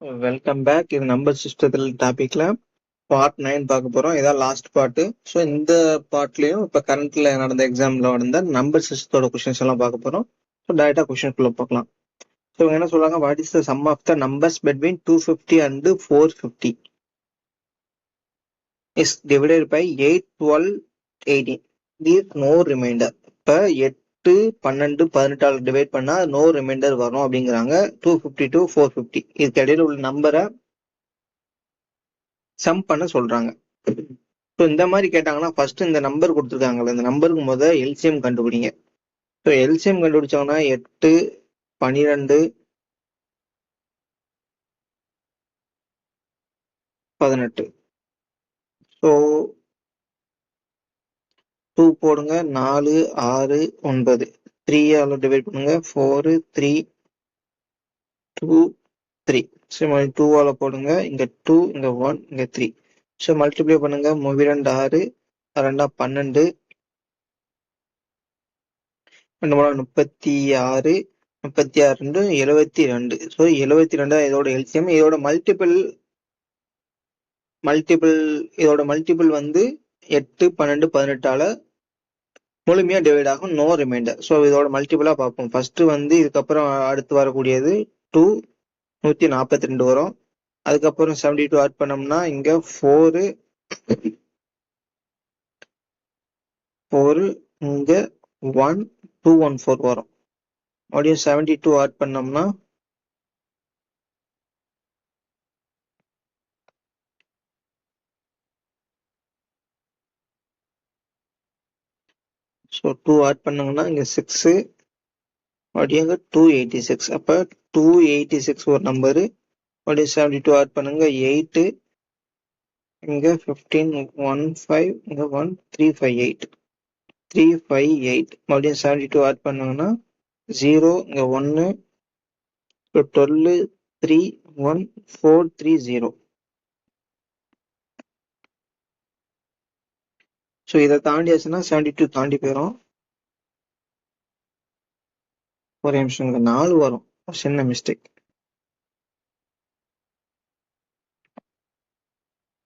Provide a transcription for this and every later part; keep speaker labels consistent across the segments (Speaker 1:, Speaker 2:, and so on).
Speaker 1: Welcome back. இது number சிஸ்டத்தில் டாபிக்ல பார்ட் 9 பார்க்க போறோம். இதான் லாஸ்ட் பார்ட். ஸோ இந்த பார்ட்லயும் இப்போ கரண்ட்ல நடந்த எக்ஸாம்ல நடந்த நம்பர் சிஸ்டத்தோட கொஸ்டின்ஸ் எல்லாம் பார்க்க போறோம். ஸோ டைரக்டா கொஸ்டின்குள்ள பார்க்கலாம். ஸோ இவங்க என்ன சொல்றாங்க, what is the sum of the numbers between 250 and 450 is divided by 8, 12, 18. Leave no remainder. இப்போ 8, 12, 18 டிவைட் பண்ணா நோ ரிமைண்டர் வரும் அப்படிங்கிறாங்க. 250 to 450 இதுக்கு இடையில உள்ள நம்பரை சம் பண்ண சொல்றாங்க. ஸோ இந்த மாதிரி கேட்டாங்கன்னா ஃபர்ஸ்ட் இந்த நம்பர் கொடுத்துருக்காங்கல்ல, இந்த நம்பருக்கு முதல் எல்சிஎம் கண்டுபிடிங்க. So LCM கண்டுபிடிச்சோம்னா 8, 12, 18. ஸோ 2 போடுங்க, 4, 6, 9. 3 டிவைட் பண்ணுங்க, 4, 3, 2, 3. ஸோ 2 போடுங்க, இங்க 2, இங்க 1, இங்க 3. ஸோ மல்டிப்ளை பண்ணுங்க, 3 2 6, 2 12, 36, 36 72. ஸோ 72 இதோட எல்சிஎம். இதோட மல்டிபிள் வந்து 8, 12, 18 முழுமையா டிவைட் ஆகும், நோ ரிமைண்டர். ஸோ இதோட மல்டிபிளா பார்ப்போம். ஃபர்ஸ்ட் வந்து இதுக்கப்புறம் அடுத்து வரக்கூடியது 2, 142 வரும். அதுக்கப்புறம் 72 ஆட் பண்ணோம்னா இங்க 4, இங்க 1, 214 வரும். மறுபடியும் 72 ஆட் பண்ணோம்னா ஸோ 2 ஆட் பண்ணோம்னா இங்க 6, மறுபடியும் 286. அப்ப 286 ஒரு நம்பரு. மறுபடியும் 72 ஆட் பண்ணுங்க, 8, இங்க 15, 15, இங்க 1, 358. 358. மறுபடியும் 72 ஆட் பண்ணாங்கன்னா 0, இங்க 1, 12, 3, 1, 430. ஸோ இதை தாண்டியாச்சுன்னா 72 தாண்டி போயிடும். ஒரே நிமிஷம், இங்க 4 வரும், சின்ன மிஸ்டேக்.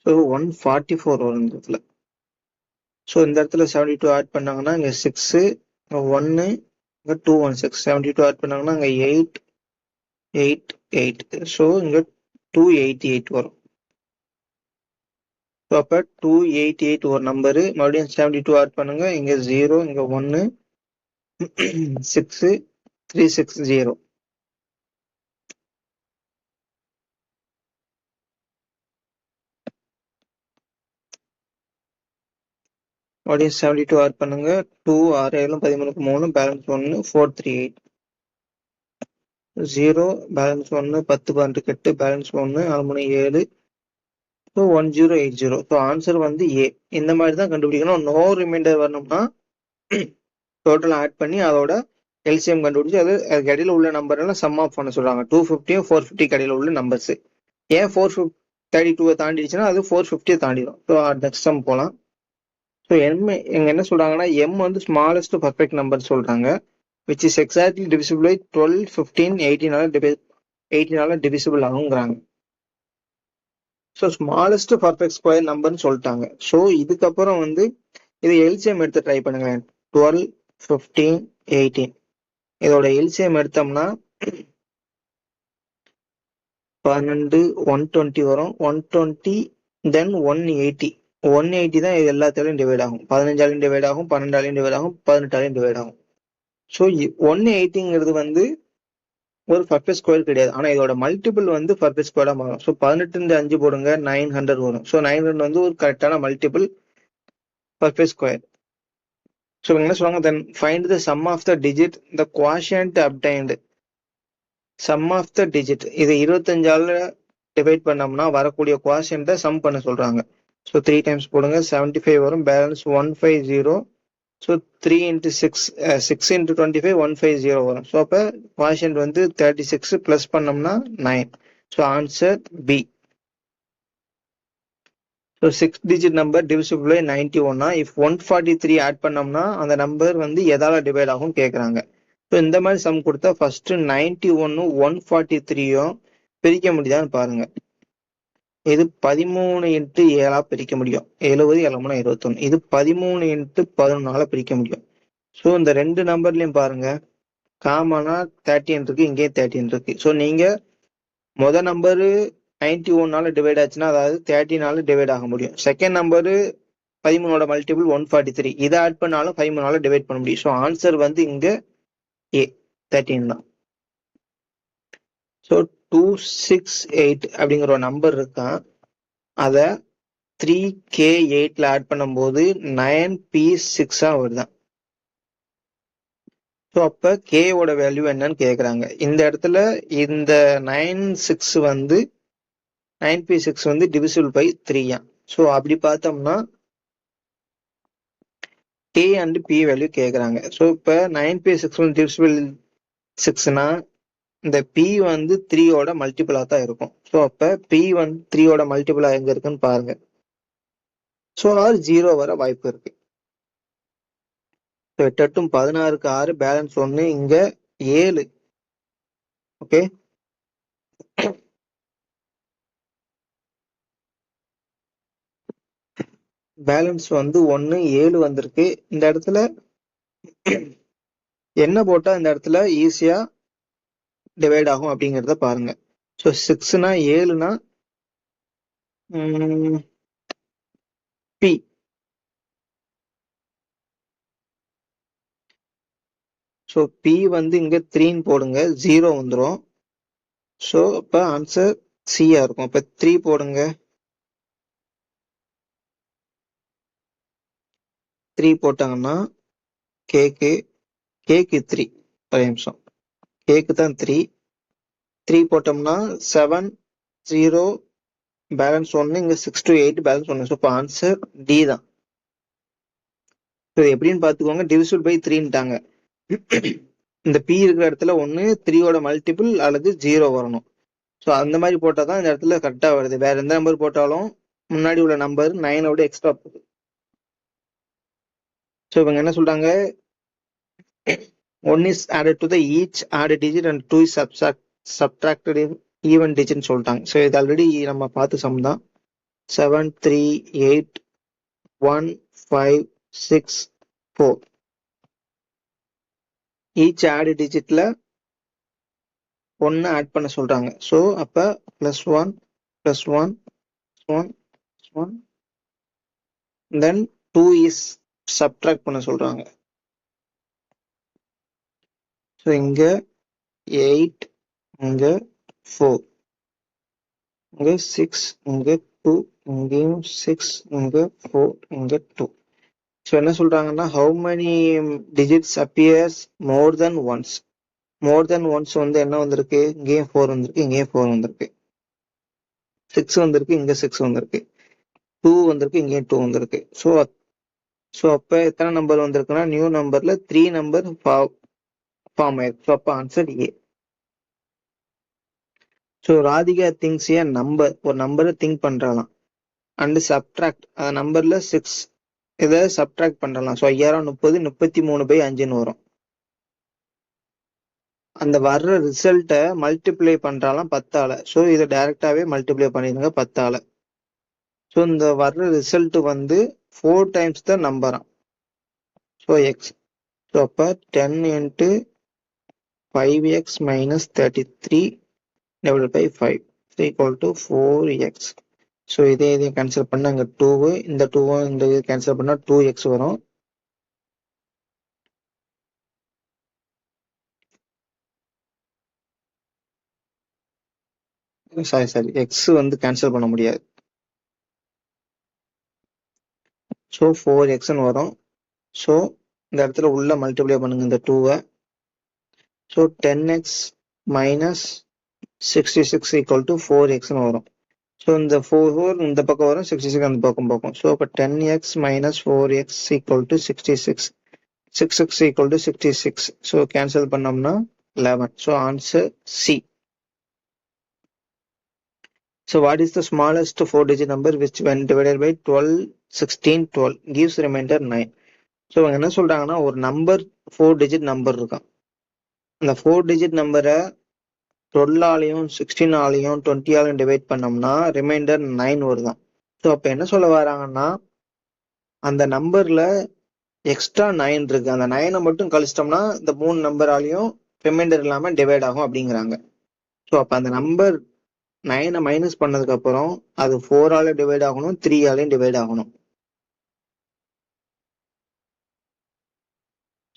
Speaker 1: ஸோ 144 வரும் இந்த இடத்துல. ஸோ இந்த இடத்துல 72 ஆட் பண்ணாங்கன்னா இங்க 6, 1, இங்க 216. 72 ஆட் பண்ணாங்கன்னா இங்க 8, 8, 8. ஸோ இங்க 288 வரும். ஸோ அப்ப 288 ஒரு நம்பரு. மறுபடியும் 72 ஆட் பண்ணுங்க, இங்க 0, இங்க 1, 6, 360. மறுபடியும் 72 ஆட் பண்ணுங்க, 2, 6, 7, 13, 3, balance 1, 438. 0, balance 1, 10, 12, 8, balance 1, 4, 7. So 1080. So answer வந்து ஏ. இந்த மாதிரி தான் கண்டுபிடிக்கணும். நோ ரிமைண்டர் வரணும்னா டோட்டல் ஆட் பண்ணி அதோட எல்சிஎம் கண்டுபிடிச்சு அதுக்கு இடையில உள்ள நம்பர் எல்லாம் சம் ஆஃப் பண்ண சொல்றாங்க. 250 450 இடையில உள்ள நம்பர்ஸ். ஏன் 432 தாண்டிடுச்சுன்னா அது 450 தாண்டிடும். ஸோ நெக்ஸ்ட் சம் போலாம். ஸோ எங்க என்ன சொல்றாங்கன்னா எம் வந்து ஸ்மாலஸ்ட் பர்ஃபெக்ட் நம்பர் சொல்றாங்க, which is exactly divisible by 12, 15, 18 divisible ஆகுங்கிறாங்க. ஸோ ஸ்மாலஸ்ட் பர்ஃபெக்ட் ஸ்கொயர் நம்பர்னு சொல்லிட்டாங்க. ஸோ இதுக்கப்புறம் வந்து இது எல்சிஎம் எடுத்து ட்ரை பண்ணுங்களேன். 12, 15, 18 இதோட எல்சிஎம் எடுத்தோம்னா 12, 120 வரும். 120 தென் 180. 180 தான் இது எல்லாத்தாலையும் டிவைட் ஆகும். 15ஆலையும் டிவைட் ஆகும், 12ஆலையும் டிவைட் ஆகும், 18ஆலையும் டிவைட் ஆகும். ஸோ 180ங்கிறது வந்து ஒரு பர்ஃபெக்ட் ஸ்கொயர் கிடையாது. ஆனா இதோட மல்டிபிள் வந்து பர்ஃபெக்ட் ஸ்கொயரா மாறும். ஸோ 18 5 போடுங்க, 900 வரும். ஸோ 900 வந்து ஒரு கரெக்டான மல்டிபிள் பர்ஃபெக்ட் ஸ்கொயர். ஸோ என்ன சொல்லுவாங்க, then find the sum of the digit the quotient obtained. Sum of the digit இது 25ஆல டிவைட் பண்ணோம்னா வரக்கூடிய குவாஷியன்ட்டை சம் பண்ண சொல்றாங்க. ஸோ 3 டைம்ஸ் போடுங்க, 75 வரும். பேலன்ஸ் 150. ஸோ 3 into 6, 6 into 25, 150 வரும். ஸோ அப்போ குவாஷியன்ட் வந்து 36 பிளஸ் பண்ணோம்னா 9. So answer B. So 6 digit number divisible by 91. If 143 add பண்ணோம்னா அந்த நம்பர் வந்து எதால டிவைட் ஆகும் கேட்குறாங்க. ஸோ இந்த மாதிரி சம் கொடுத்தா ஃபர்ஸ்ட் 91, 143 பிரிக்க முடியுதான்னு பாருங்க. இது 13 × 7 பிரிக்க முடியும். 70 7 3 21. இது 13 × 11 பிரிக்க முடியும். ஸோ இந்த ரெண்டு நம்பர்லயும் பாருங்க, காமனா 13 இருக்கு, இங்கே 13 இருக்கு. ஸோ நீங்க மொதல் நம்பரு 91 டிவைட் ஆச்சுன்னா, அதாவது 13 டிவைட் ஆக முடியும். Second number 13 multiple 143. இதை ஆட் பண்ணாலும் 13 டிவைட் பண்ண முடியும். ஸோ ஆன்சர் வந்து இங்க ஏ 13 தான். ஸோ 268 அப்படிங்கிற ஒரு நம்பர் இருக்கான். அதை 3K8 ஆட் பண்ணும்போது 9P6 வருதான். ஸோ அப்ப கேவோட வேல்யூ என்னன்னு கேட்குறாங்க. இந்த இடத்துல இந்த 96 வந்து 9P6 வந்து டிவிசிபிள் பை 3. ஸோ அப்படி பார்த்தோம்னா கே அண்ட் பி வேல்யூ கேட்குறாங்க. ஸோ இப்போ 9P6 வந்து டிவிசிபிள் 6னா இந்த பி வந்து 3யோட மல்டிபிளாக தான் இருக்கும். ஸோ அப்போ பி வந்து 3யோட மல்டிபிளாக எங்கே இருக்குன்னு பாருங்க. ஸோ ஆர் 0 வர வாய்ப்பு இருக்கு. 8 8 16க்கு 6, பேலன்ஸ் 1, இங்க 7. ஓகே, பேலன்ஸ் வந்து 1 7 வந்திருக்கு. இந்த இடத்துல என்ன போட்டா இந்த இடத்துல ஈஸியா டிவைட் ஆகும் அப்படிங்கிறத பாருங்க. ஸோ 6னா 7னா பி. ஸோ பி வந்து இங்க 3ன்னு போடுங்க, 0 வந்துடும். ஸோ அப்போ ஆன்சர் சியா இருக்கும். அப்போ 3 போடுங்க, 3 போட்டாங்கன்னா கேக்கு 3 ஒரு நிமிஷம், கேக்கு தான் 3 போட்டோம்னா 7 0 பேலன்ஸ் 1, இங்க 6 to 8 பேலன்ஸ் 1. ஸோ இப்போ ஆன்சர் டி தான். எப்படின்னு பாத்துக்கோங்க, டிவிசிபிள் பை 3ன்ட்டாங்க. இந்த பி இருக்கிற இடத்துல 1 3யோட மல்டிபிள் அல்லது 0 வரணும். ஸோ அந்த மாதிரி போட்டால் தான் இந்த இடத்துல கரெக்டாக வருது. வேற எந்த நம்பர் போட்டாலும் முன்னாடி உள்ள நம்பர் 9ஓட எக்ஸ்ட்ரா போகுது. ஸோ இவங்க என்ன சொல்றாங்க, 1 is added to the each added digit and 2 is subtracted in even digit சொல்லிட்டாங்க. ஸோ இது ஆல்ரெடி நம்ம பார்த்து சம் தான். 7 3 8 1 5 6 4. ஈச் added digitல 1 ஆட் பண்ண சொல்றாங்க. ஸோ அப்ப +1 +1 1 1 then 2 is subtract பண்ண சொல்றாங்க. ஸோ இங்க 8, இங்க 4, இங்க 6, இங்க 2, இங்கேயும் 6, இங்க 4, இங்க 2. ஸோ என்ன சொல்றாங்கன்னா, how many digits appears more than once. more than once வந்து என்ன வந்திருக்கு, இங்கேயும் 4 வந்திருக்கு, இங்கேயும் 4 வந்திருக்கு, 6 வந்திருக்கு, இங்க 6 வந்திருக்கு, 2 வந்திருக்கு, இங்கேயும் 2 வந்திருக்கு. ஸோ அப்ப எத்தனை நம்பர் வந்திருக்குன்னா, நியூ நம்பர்ல 3 நம்பர் ஃபார்ம் ஆயிருக்கு. ஸோ அப்ப answer A. So Radhika things A number, ஒரு நம்பரை திங்க் பண்றலாம் அண்ட் சப்ட்ராக்ட், அந்த நம்பர்ல 6 இதை சப்ட்ராக்ட் பண்ணலாம். ஸோ 5030 33/5ன்னு வரும். அந்த வர்ற ரிசல்ட்டை மல்டிப்ளை பண்றாலாம் 10ஆல. ஸோ இதை டைரக்டாவே மல்டிப்ளை பண்ணிருங்க 10ஆல. ஸோ இந்த வர்ற ரிசல்ட் வந்து 4 டைம்ஸ் த நம்பரா. So X. ஸோ அப்ப 10 × 5x - 33 divided by 5 equal to 4x. So இதையும் கேன்சல் பண்ண அங்கே 2, இந்த 2 இந்த கேன்சல் பண்ணா 2x வரும். சாரி எக்ஸ் வந்து கேன்சல் பண்ண முடியாது. ஸோ 4xன்னு வரும். ஸோ இந்த இடத்துல உள்ள மல்டிப்ளை பண்ணுங்க இந்த 2. ஸோ 10x - 66 equal to 4xன்னு வரும். ஸோ இந்த 4 இந்த பக்கம் வரும், 66 அந்த பக்கம் போகும். ஸோ அப்போ 10x - 4x equal to 66. 6x equal to 66. So cancel பண்ணோம்னா 11. So answer C. So what is the smallest 4-digit number which when divided by 12, 16, 12 gives remainder 9? So அவங்க என்ன சொல்றாங்கன்னா, ஒரு நம்பர் 4-digit நம்பர் இருக்கான். அந்த 4-digit நம்பரை 12ஆலையும் 16ஆலையும் 20ஆலையும் divide பண்ணோம்னா reminder 9 வருதான். ஸோ அப்போ என்ன சொல்ல வராங்கன்னா அந்த நம்பர்ல எக்ஸ்ட்ரா 9 இருக்கு, அந்த 9 மட்டும் கழிச்சிட்டோம்னா இந்த 3 நம்பராலையும் ரிமைண்டர் இல்லாம டிவைட் ஆகும் அப்படிங்கிறாங்க. ஸோ அப்ப அந்த நம்பர் 9 மைனஸ் பண்ணதுக்கு அப்புறம் அது 4ஆல டிவைட் ஆகணும், 3ஆலையும் டிவைட் ஆகணும்.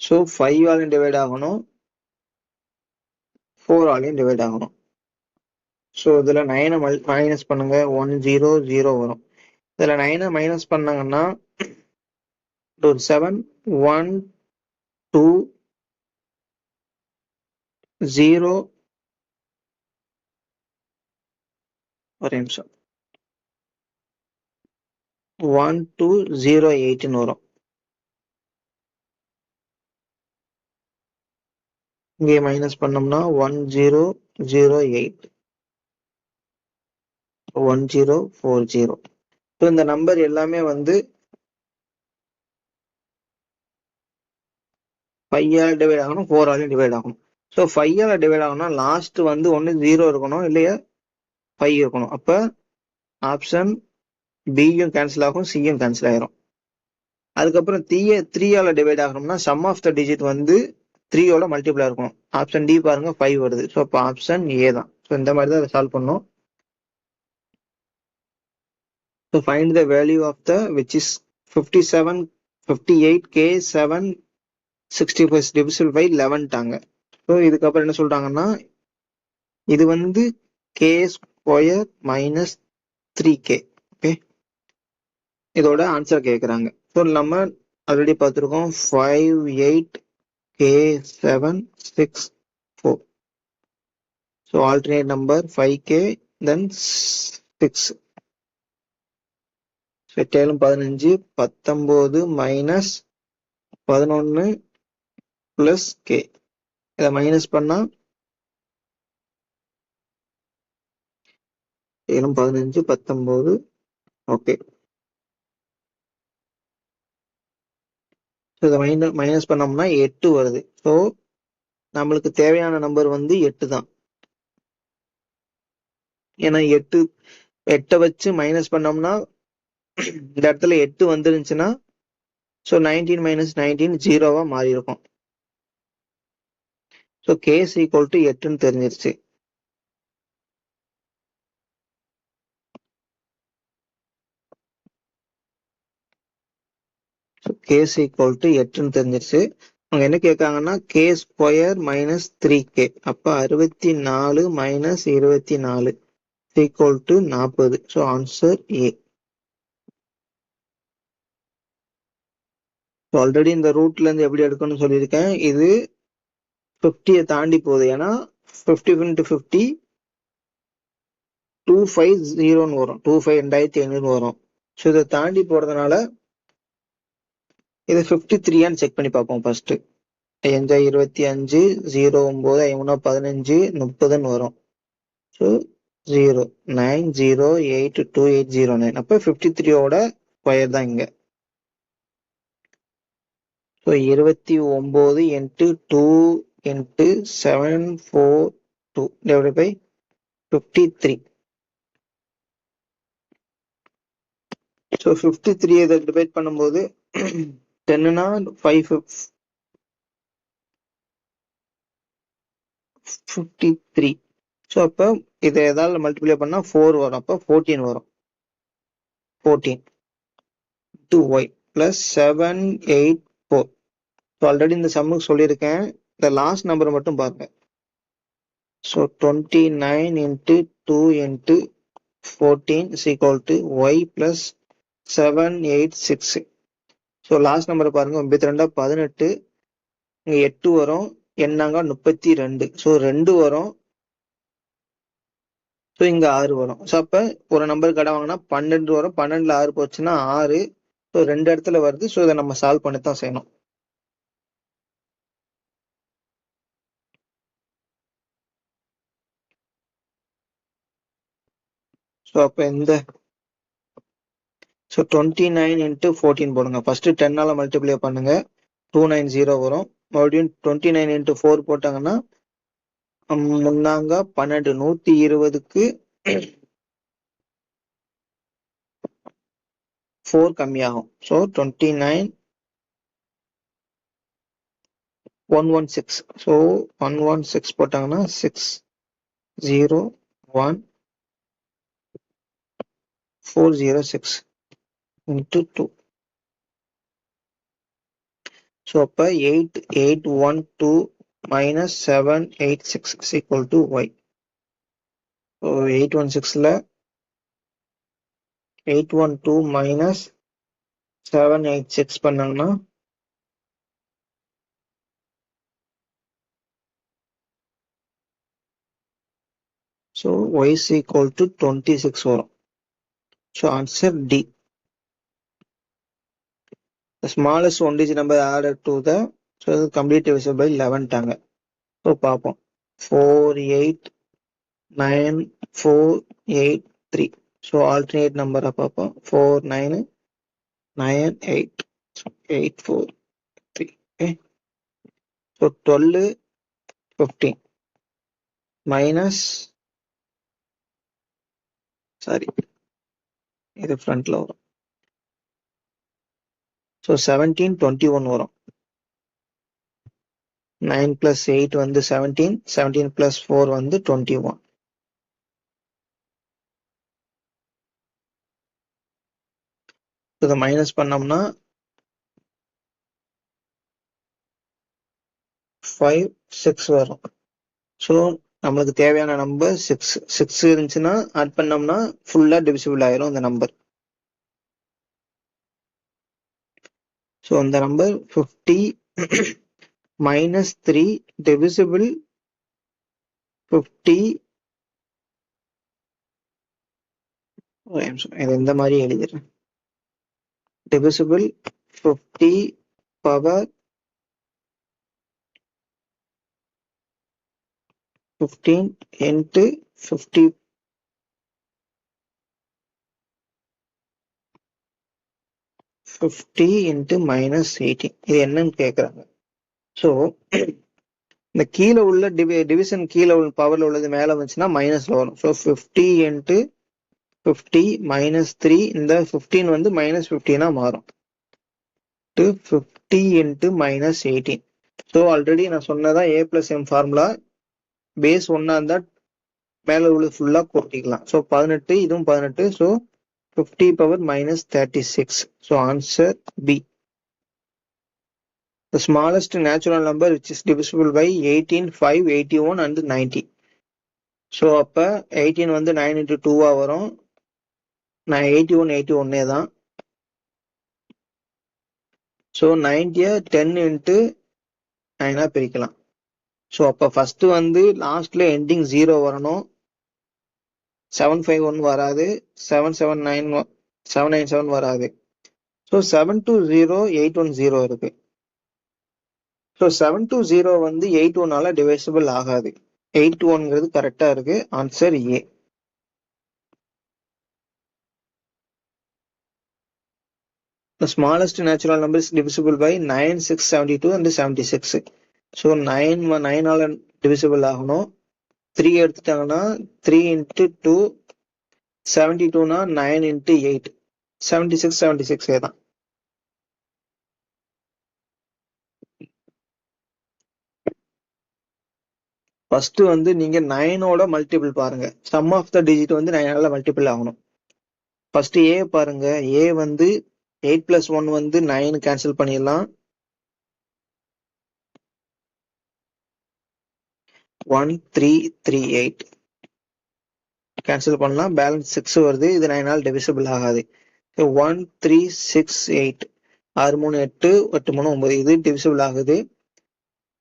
Speaker 1: ஸோ 5ஆலையும் டிவைட் ஆகணும், 4ஆலையும் டிவைட் ஆகணும். ஸோ இதுல 9 மைனஸ் பண்ணுங்க, 1 0 0 வரும். இதுல 9 மைனஸ் பண்ணாங்கன்னா 7 1 2 0 ஒரு நிமிஷம் 1 2 0 8ன்னு வரும். இங்கே மைனஸ் பண்ணோம்னா 1 0 0 8 1 0 4 0. ஸோ இந்த நம்பர் எல்லாமே வந்து 5ஆல டிவைட் ஆகணும், 4ஆலையும் டிவைட் ஆகணும். ஸோ 5ஆல டிவைட் ஆகணும்னா லாஸ்ட் வந்து ஒன்று 0 இருக்கணும், இல்லையா 5 இருக்கணும். அப்ப ஆப்ஷன் பியும் கேன்சல் ஆகும், சியும் கேன்சல் ஆயிரும். அதுக்கப்புறம் 3ஆல டிவைட் ஆகணும்னா சம் ஆஃப் த டிஜிட் வந்து 3யோட மல்டிபிளா இருக்கணும். ஆப்ஷன் டி பாருங்க 5 வருது. ஸோ அப்போ ஆப்ஷன் ஏ தான். ஸோ இந்த மாதிரி தான் அதை சால்வ் பண்ணணும். So find the value of the which is 57 58K7 65 divisible by 11ட்டாங்க. ஸோ இதுக்கப்புறம் என்ன சொல்றாங்கன்னா இது வந்து K square minus 3K. Okay, இதோட ஆன்சர் கேட்குறாங்க. ஸோ நம்ம ஆல்ரெடி பார்த்துருக்கோம் 58K7 64. So alternate number 5K then 6. எட்டேலும் 15 19 மைனஸ் 11 பிளஸ் கே. இதை மைனஸ் பண்ணா 7 15 19. ஓகே, இதை மைனஸ் பண்ணோம்னா 8 வருது. ஸோ நம்மளுக்கு தேவையான நம்பர் வந்து 8 தான். ஏன்னா 8 வச்சு மைனஸ் பண்ணோம்னா இந்த இடத்துல 8 வந்துருந்துச்சுன்னா ஸோ 19 மைனஸ் 19 ஜீரோவா மாறி இருக்கும். ஸோ கேஸ் ஈக்குவல் டு 8ன்னு தெரிஞ்சிருச்சு. கேஸ் ஈக்குவல் டு 8ன்னு தெரிஞ்சிருச்சு. அவங்க என்ன கேட்காங்கன்னா கே ஸ்கொயர் மைனஸ் 3K. அப்ப 64 minus 24 equal to 40. So answer A. Already இந்த ரூட்ல இருந்து எப்படி எடுக்கணும்னு சொல்லியிருக்கேன். இது 50 தாண்டி போகுது. ஏன்னா 50 into 50 250 வரும், 2500 வரும். ஸோ இதை தாண்டி போறதுனால இதை 53 செக் பண்ணி பார்ப்போம். ஃபர்ஸ்ட் 5 25 0 9 5 15 30 வரும். ஸோ 0 9 0 8 2 8 0 9. அப்ப 53யோட ஸ்கொயர் தான் இங்க. So 29 into 2 into 742 divided by 53. So 53 இதை டிவைட் பண்ணும்போது 10னா 553. ஸோ அப்போ இதை எதாவது மல்டிப்ளை பண்ணா 4 வரும். அப்போ 14 வரும். 14 to y plus 784. So already இந்த சம்முக்கு சொல்லியிருக்கேன். இந்த லாஸ்ட் நம்பர் மட்டும் பாருங்க. So 29 into 2 into 14 is equal to y plus 786. So last number பாருங்க. 52 18. இங்க 8 வரும், எண்ணாங்க 32. ஸோ 2 வரும். ஸோ இங்க 6 வரும். ஸோ அப்ப ஒரு நம்பர் கடை வாங்கினா 12 வரும். 12ல 6 போச்சுன்னா 6. ஸோ 2 இடத்துல வருது. ஸோ இதை நம்ம சால்வ் பண்ணித்தான் செய்யணும். ஸோ அப்ப இந்த 29 into 14 போடுங்க. ஃபர்ஸ்ட் 10ஆல மல்டிப்ளை பண்ணுங்க, 290 வரும். மறுபடியும் 29 into 4 போட்டாங்கன்னா முன்னாங்க 12 120க்கு 4 கம்மியாகும். ஸோ 29 116. ஸோ 116 போட்டாங்கன்னா 6 0 1 406 into 2. ஸோ அப்போ 8812 minus 786 is equal to y. So 816ல 812 minus 786 பண்ணாங்கன்னா so y is equal to 26 வரும். So answer D. The smallest one digit number added to the complete divisible by 11 டாங்க. So பார்ப்போம் 48943. So alternate நம்பரை பார்ப்போம் 4998 843. So 12 15 minus sorry இது ஃப்ரண்ட்ல வரும். ஸோ 1721 வரும். 9 plus 8 வந்து 17, 17 plus 4 வந்து 21. இதை மைனஸ் பண்ணோம்னா 5 6 வரும். ஸோ நம்மளுக்கு தேவையான நம்பர் 6 இருந்துச்சுன்னா ஆட் பண்ணோம்னா ஃபுல்லா டிவிசிபிள் ஆயிரும் இந்த நம்பர். ஸோ அந்த நம்பர் 50 minus 3 divisible 50. இது இந்த மாதிரி எழுதிடுறேன். divisible 50 power 15 into 50 into minus 18. இது என்னன்னு கேக்குறாங்க. ஸோ இந்த கீழே உள்ள டிவிஷன் கீழே உள்ள பவர்ல உள்ளது மேல வந்துச்சுன்னா மைனஸ்ல வரும். ஸோ 50 into 50 minus 3, இந்த 15 வந்து minus 15 மாறும். 50 into minus 18. ஸோ ஆல்ரெடி நான் சொன்னதான் a plus m formula. Base ஒன்னா இருந்தா மேல உள்ள ஃபுல்லா கூட்டிக்கலாம். ஸோ 18, இதுவும் 18. So 50 power minus 36. So answer B. The smallest natural number which is divisible by 18, 5, 81 and 90. So அப்ப 18 வந்து 9 into 2 வரும். 81 தான். ஸோ 90 10 into 9 பிரிக்கலாம். ஸோ அப்ப ஃபர்ஸ்ட் வந்து லாஸ்ட்ல எண்டிங் 0 வரணும். 751 வராது. 797 வராது. ஸோ 720 இருக்கு. ஸோ 720 வந்து 81ஆல டிவைசிபிள் ஆகாது. 81ங்கிறது கரெக்டா இருக்கு. Answer A. The smallest natural number is divisible by 9, 6, 72 and 76. So 9ஆல divisible ஆகணும். 3 எடுத்துட்டாங்கன்னா 3 into 2, 72னா 9 into 8, 76 தான். ஃபர்ஸ்ட் வந்து நீங்க 9ஓட மல்டிபிள் பாருங்க. சம் ஆஃப் த டிஜிட் வந்து 9ஆல மல்டிபிள் ஆகணும். ஃபர்ஸ்ட் ஏ பாருங்க. ஏ வந்து 8 plus 1 வந்து 9 கேன்சல் பண்ணிடலாம். 1338 கேன்சல் பண்ணலாம். பேலன்ஸ் 6 வருது. இது 9ஆல் டிவிசிபிள் ஆகாது. 1368 6 3 8 8 3 9 இது டிவிசிபிள் ஆகுது.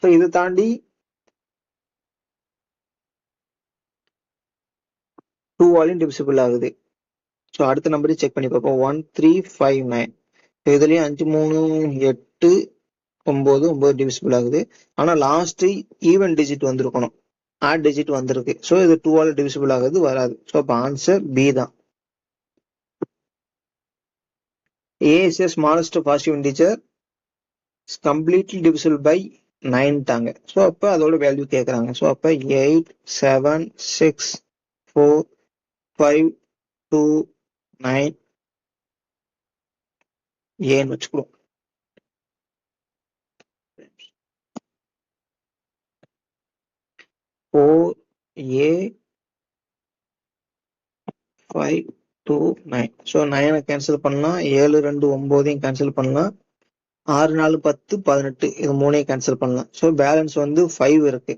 Speaker 1: ஸோ இது தாண்டி 2ஆலையும் டிவிசிபிள் ஆகுது. ஸோ அடுத்த நம்பரையும் செக் பண்ணி பார்ப்போம். 1359 இதுலயும் 5 3 8 9 டிவிசிபிள் ஆகுது. ஆனா லாஸ்ட் ஈவன் டிஜிட் வந்திருக்கணும். ஆட் டிஜிட் வந்திருக்கு. ஸோ இது 2ஆல டிவிசிபிள் ஆகுது வராது. ஸோ அப்ப ஆன்சர் பி தான். A is a smallest positive integer. Is completely divisible by 9ட்டாங்க. ஸோ அப்போ அதோட வேல்யூ கேட்குறாங்க. ஸோ அப்போ 8 7 6 4 5 2 9 ஏன்னு வச்சுக்கிறோம். 4A 5 2 9. ஸோ 9 கேன்சல் பண்ணலாம், 7 2 9 கேன்சல் பண்ணலாம், 6 4 10 18 இது மூணையும் கேன்சல் பண்ணலாம். ஸோ பேலன்ஸ் வந்து 5 இருக்கு.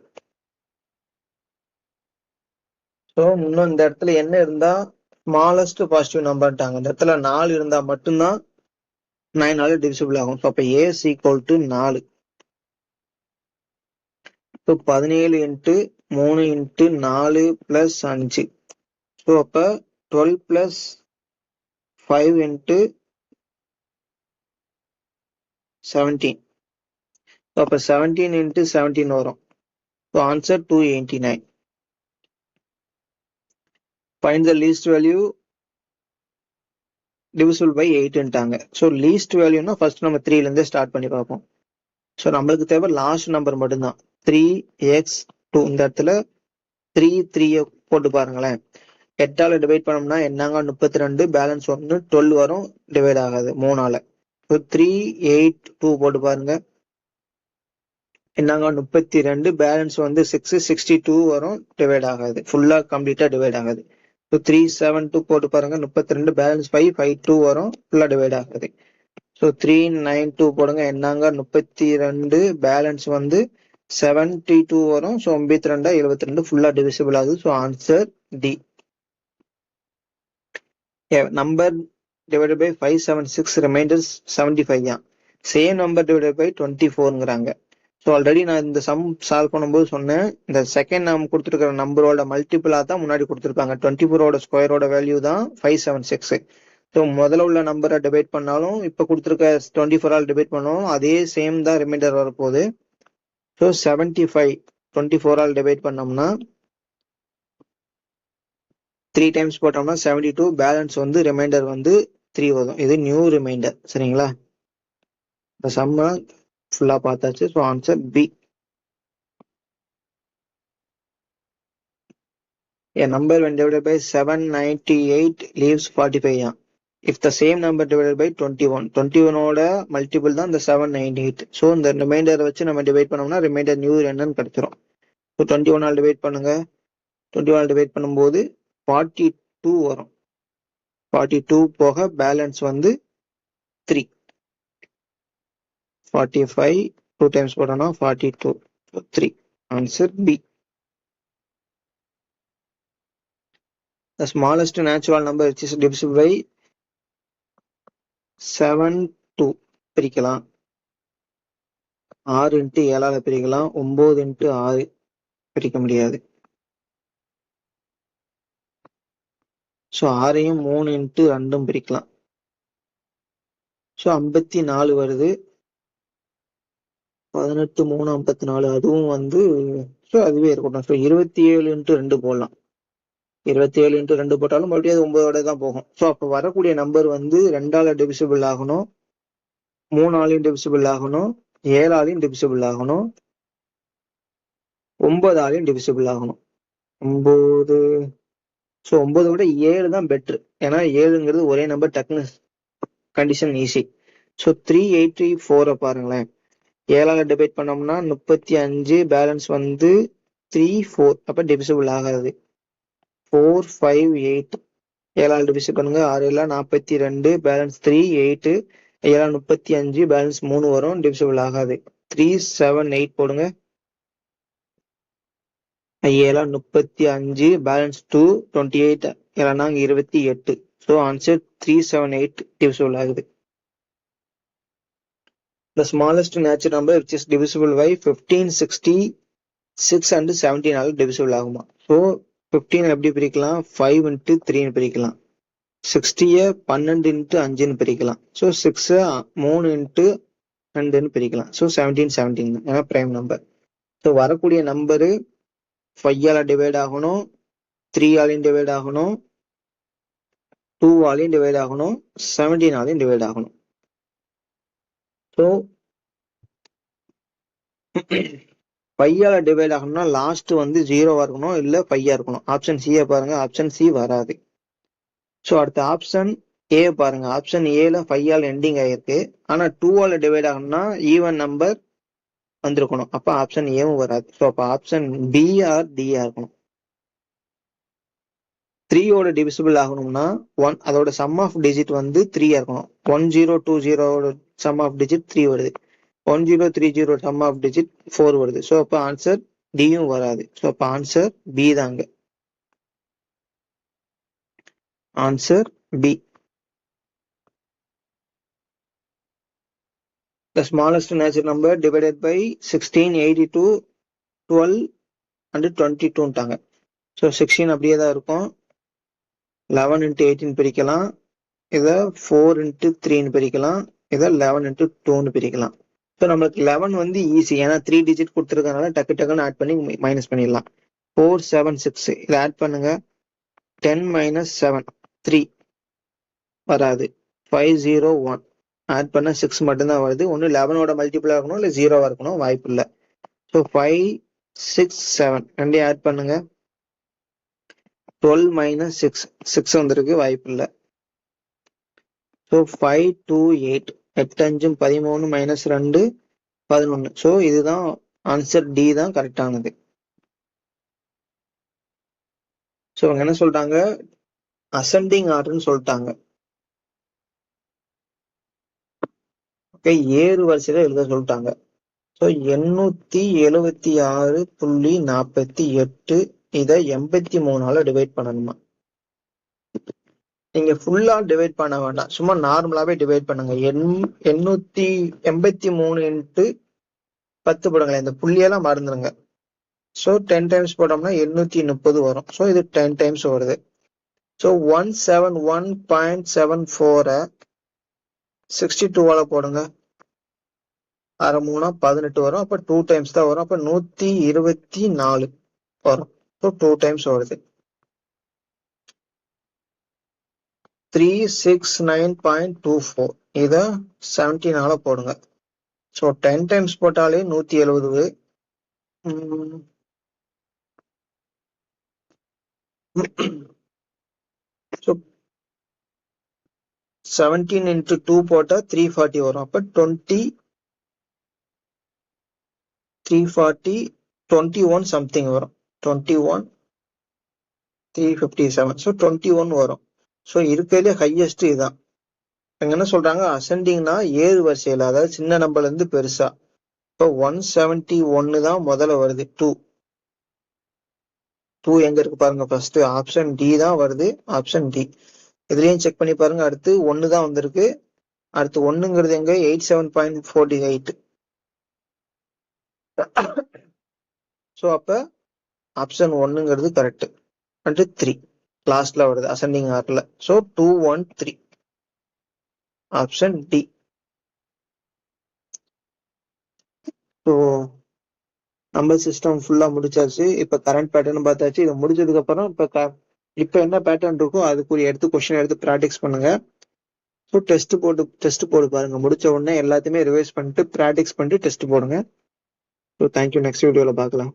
Speaker 1: ஸோ இன்னும் இந்த இடத்துல என்ன இருந்தா ஸ்மாலஸ்ட் பாசிட்டிவ் நம்பர்ட்டாங்க. இந்த இடத்துல 4 இருந்தா மட்டும்தான் 9 டிவிசிபிள் ஆகும். ஸோ அப்போ A is equal to 4. So 17 into 3 into 4 plus 5. So அப்போ 12 பிளஸ் 5 இன்ட்டு 17. ஸோ அப்போ 17 இன்ட்டு 17 வரும். So answer 289. Find the least value divisible by 8ன்ட்டாங்க. ஸோ லீஸ்ட் வேல்யூனா ஃபர்ஸ்ட் நம்ம 3ல இருந்தே ஸ்டார்ட் பண்ணி பார்ப்போம். ஸோ நம்மளுக்கு தேவை லாஸ்ட் நம்பர் மட்டும்தான் 3x2. இந்த இடத்துல 3 3 போட்டு பாருங்களேன். 8ஆல டிவைட் பண்ணோம்னா என்னங்க 32, பேலன்ஸ் 1 12 வரும், டிவைட் ஆகாது 3ஆல. ஸோ 3 8 2 போட்டு பாருங்க, என்னங்க 32, பேலன்ஸ் வந்து 6 62 வரும், டிவைட் ஆகாது, ஃபுல்லா கம்ப்ளீட்டா டிவைட் ஆகாது. ஸோ 3 7 2 போட்டு பாருங்க, 32, பேலன்ஸ் 5 5 2 வரும், ஃபுல்லா டிவைட் ஆகாது. ஸோ 3 9 2 போடுங்க, என்னங்க 32, பேலன்ஸ் வந்து 72 வரும். ஸோ 92 72 ஃபுல்லா டிவிசிபிள் ஆகுது. So answer D. Number divided by 576 remainders 75 தான். சேம் நம்பர் டிவைடட் பை 24ங்கிறாங்க. ஸோ ஆல்ரெடி நான் இந்த சம் சால்வ் பண்ணும்போது சொன்னேன், இந்த செகண்ட் நாம் கொடுத்துருக்கிற நம்பரோட மல்டிபிளா தான் முன்னாடி கொடுத்துருப்பாங்க. 24ஓட ஸ்கொயரோட வேல்யூ தான் 576. ஸோ முதல்ல உள்ள நம்பரை டிவைட் பண்ணாலும் இப்போ கொடுத்துருக்க 24ஆல் டிவைட் பண்ணாலும் அதே சேம் தான் ரிமைண்டர் வரப்போகுது. ஸோ 75 24ஆல் டிவைட் பண்ணோம்னா 3 டைம்ஸ் போட்டோம்னா 72, பேலன்ஸ் வந்து ரிமைண்டர் வந்து 3 வரும். இது நியூ ரிமைண்டர். சரிங்களா? இந்த சம்ம ஃபுல்லா பார்த்தாச்சு. So answer B. A number when divided by 798 leaves 45. If the same number divided by 21, 21ஓட multiple தான் இந்த 798. ஸோ இந்த ரிமைண்டரை வச்சு நம்ம டிவைட் பண்ணோம்னா ரிமைண்டர் நியூ என்னன்னு கிடைச்சிரும். ஸோ 21ஆல் டிவைட் பண்ணுங்க, 21ஆல் டிவைட் பண்ணும்போது 42 வரும். 42 போக பேலன்ஸ் வந்து 3. 45 2 டைம்ஸ் போட்டோம்னா 42. 3. Answer B. The smallest natural number which is divisible by 7 2 பிரிக்கலாம், 6 இன்ட்டு 7ஆல பிரிக்கலாம், 9 இன்ட்டு 6 பிரிக்க முடியாது. ஸோ 6ஐயும் 3 இன்ட்டு 2 பிரிக்கலாம். ஸோ 54 வருது. 18 3 54, அதுவும் வந்து ஸோ அதுவே இருக்கட்டும். ஸோ 27 இன்ட்டு 2 போடலாம். 27 இன்ட்டு 2 போட்டாலும் மறுபடியும் அது 9ஓட தான் போகும். ஸோ அப்போ வரக்கூடிய நம்பர் வந்து 2ஆல டிவிசிபிள் ஆகணும், 3ஆலையும் டிவிசிபிள் ஆகணும், 7ஆலையும் டிவிசிபிள் ஆகணும், 9ஆலையும் டிவிசிபிள் ஆகணும். 9. ஸோ 9 விட 7 தான் பெட்ரு. ஏன்னா 7ங்கிறது ஒரே நம்பர், டக்குன்னு கண்டிஷன் ஈஸி. ஸோ 384 பாருங்களேன், 7ஆல டிவைட் பண்ணோம்னா 35, பேலன்ஸ் வந்து 3 4, அப்போ டிவிசிபிள் ஆகாது. 4 5 8, 7ஆல் டிவிசிட் பண்ணுங்க, 6 42, பேலன்ஸ் 3 8, 7 35, பேலன்ஸ் 3 வரும், டிவிசிபிள் ஆகாது. 3 7 8 போடுங்க, 7 35, பேலன்ஸ் 2 28, 7 28. ஸோ ஆன்சர் 378 டிவிசிபிள் ஆகுது. The smallest natural number which is divisible by 15 66 and 17ஆல divisible ஆகுமா? ஸோ 15 எப்படி பிரிக்கலாம், 5 இன்ட்டு 3 பிரிக்கலாம், 60 12 இன்ட்டு 5 பிரிக்கலாம், ஸோ 6 3 இன்ட்டு 2 பிரிக்கலாம். ஸோ 17 17 ஏன்னா பிரைம் நம்பர். ஸோ வரக்கூடிய நம்பரு 5ஆல டிவைட் ஆகணும், 3ஆலையும் டிவைட் ஆகணும், 2ஆலையும் டிவைட் ஆகணும், 17ஆலையும் டிவைட் ஆகணும். ஸோ 5ஆல டிவைட் ஆகணும்னா லாஸ்ட் வந்து 0வா இருக்கணும் இல்ல 5ஆ இருக்கணும். ஆப்ஷன் சியை பாருங்க, ஆப்ஷன் சி வராது. ஸோ அடுத்த ஆப்ஷன் ஏ பாருங்க, ஆப்ஷன் ஏல 5ஆல எண்டிங் ஆயிருக்கு. ஆனா 2ஆல டிவைட் ஆகணும்னா ஈவன் நம்பர் வந்திருக்கணும். அப்ப ஆப்ஷன் ஏவும் வராது. ஸோ அப்ப ஆப்ஷன் பி ஆர் டி இருக்கணும். 3யோட டிவிசிபிள் ஆகணும்னா அதோட சம் ஆஃப் டிஜிட் வந்து 3ஆ இருக்கணும். 1020 சம் ஆஃப் டிஜிட் 3 வருது. 1030 சம் ஆஃப் டிஜிட் 4 வருது. ஸோ அப்ப ஆன்சர் டியும் வராது. ஸோ அப்ப ஆன்சர் பி தாங்க. Answer B. The smallest natural number divided by 16, 82, 12 and 22ட்டாங்க. So 16 அப்படியே தான் இருக்கும். 11 into 18 பிரிக்கலாம். இதை 4 into 3 பிரிக்கலாம். இதை 11 into 2 பிரிக்கலாம். ஸோ நம்மளுக்கு 11 வந்து ஈஸி, ஏன்னா 3 டிஜிட் கொடுத்துருக்கனால டக்கு டக்குன்னு ஆட் பண்ணி மைனஸ் பண்ணிடலாம். 4, 7, 6 இதை ஆட் பண்ணுங்க. 10 minus 7 3 வராது. 5, 0, 1 ஆட் பண்ண 6 மட்டும்தான் வருது. ஒன்று 11ஓட மல்டிபிள் ஆகணும் இல்லை 0வா இருக்கணும், வாய்ப்பு இல்லை. ஸோ 5, 6, 7 ரெண்டையும் ஆட் பண்ணுங்க. 12 minus 6 6 வந்திருக்கு, வாய்ப்பு இல்லை. So 5, 2, 8 8 5 13 minus 2 11. ஸோ இதுதான் ஆன்சர் டி தான் கரெக்டானது. ஸோ அவங்க என்ன சொல்லிட்டாங்க, அசெண்டிங் ஆர்டர்னு சொல்லிட்டாங்க. ஓகே, ஏறு வரிசையில எழுத சொல்லிட்டாங்க. ஸோ 876.48 இதை 83ஆல டிவைட் பண்ணணுமா. நீங்க ஃபுல்லா டிவைட் பண்ண வேண்டாம், சும்மா நார்மலாவே டிவைட் பண்ணுங்க. 883 இன்ட்டு 10 போடுங்களேன், இந்த புள்ளியெல்லாம் மறந்துடுங்க. ஸோ 10 டைம்ஸ் போட்டோம்னா 830 வரும். ஸோ இது 10 டைம்ஸ் வருது. ஸோ 171.74 62ஆல போடுங்க. 6 3 18 வரும். அப்ப 2 டைம்ஸ் தான் வரும். அப்ப 124 வரும். ஸோ 2 டைம்ஸ் வருது. 369.24 இதை 17ஆல போடுங்க. ஸோ 10 டைம்ஸ் போட்டாலே 170. ஸோ 17 into 2 போட்டா 340 வரும். அப்ப 340 21 சம்திங் வரும். 21 357. ஸோ 21 வரும். ஸோ இருக்கிறதுலே ஹையஸ்ட் இதுதான். இங்க என்ன சொல்றாங்க, அசெண்டிங்னா ஏறு வரிசையில, அதாவது சின்ன நம்பர்ல இருந்து பெருசா. இப்போ 171 தான் முதல்ல வருது. 2 எங்க இருக்கு பாருங்க, ஃபர்ஸ்ட் ஆப்ஷன் டி தான் வருது. Option D. இதுலயும் செக் பண்ணி பாருங்க. அடுத்து 1 தான் வந்திருக்கு. அடுத்து 1ங்கிறது எங்க, 87.48. ஸோ அப்ப ஆப்ஷன் 1ங்கிறது கரெக்ட். அடுத்து 3 லாஸ்ட்ல வருது அசெண்டிங் ஆர்டர்ல. So 213 option D. So number system ஃபுல்லா முடிச்சாச்சு. இப்ப கரண்ட் பேட்டர்ன் பார்த்தாச்சு. இது முடிச்சதுக்கு அப்புறம் இப்ப என்ன பேட்டர்ன் இருக்கோ அதுக்குரிய எடுத்து கொஸ்டின் எடுத்து ப்ராக்டிஸ் பண்ணுங்க. ஸோ டெஸ்ட் போட்டு பாருங்க. முடிச்ச உடனே எல்லாத்தையுமே ரிவைஸ் பண்ணிட்டு ப்ராக்டிஸ் பண்ணிட்டு டெஸ்ட் போடுங்க. So thank you. நெக்ஸ்ட் வீடியோல பார்க்கலாம்.